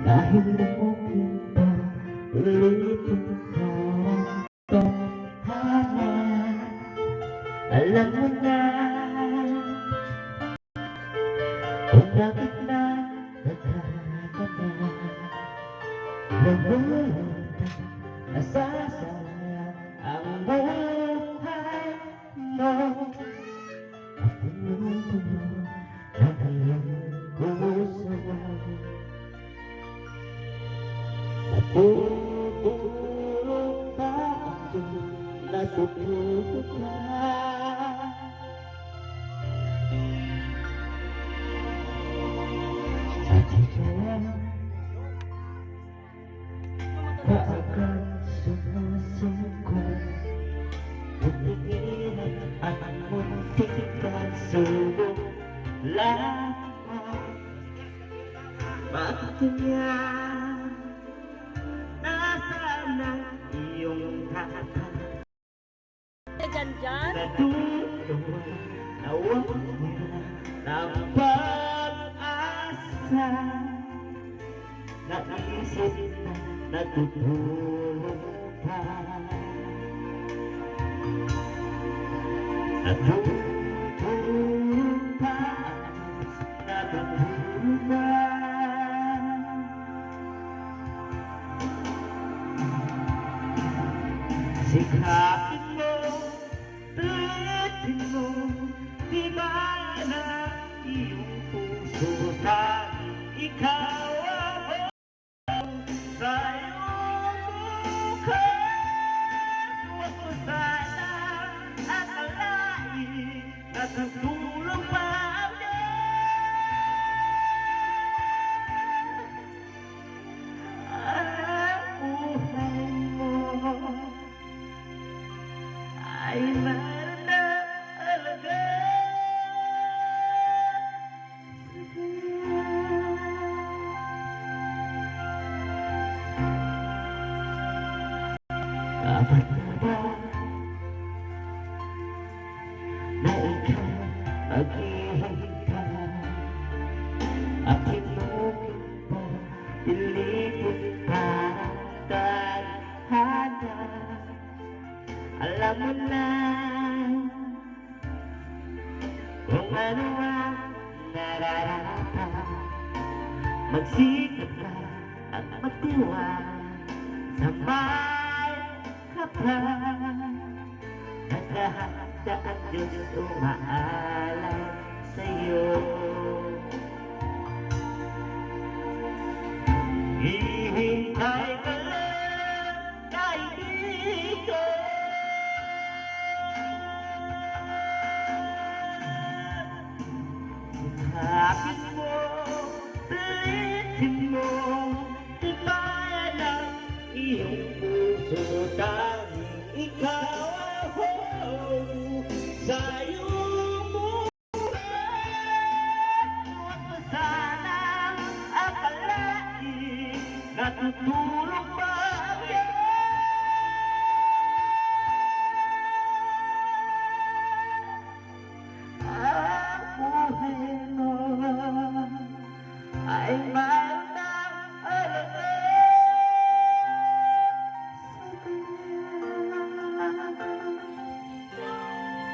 Dahil mungkin pa ulitin sa tadhana. Alam mo na kung bakit na nagkakana. Nabuhay nasasayang ang buhay mo. Ako na alam ko sa'yo. Natutulog ka ako, natutulog ka. At ikaw kaagad sumusungkot. Tumigilan at muntik ka sulong lahat. Bakit kaya nasaan ang iyong kakak? Natutuwa na wala ng pag-asa. Naisip na natutulog ka. Natutulog ka, natutulog ka. Sikapin mo, pilitin mo, di ba na iyong puso tanging ikaw ako sa iyong bukas. Huwag mo sana akalain natutulog pa ako. Ang buhay mo ay mahalaga. Dapat na ba na ikaw maghihintay at hinugin pa, ilipin parang tadhana? Alam mo na kung ano ang nararapat. Magsikap ka at magtiwala sa may kapal. Naghahanda ang Diyos umaalay sa'yo. Hihintay ka lang, kaibigan. Sikapin mo, pilitin mo, tibayan ang iyong puso tanging ikaw ako sa iyong bukas. Huwag mo sanang akalain natutulog pa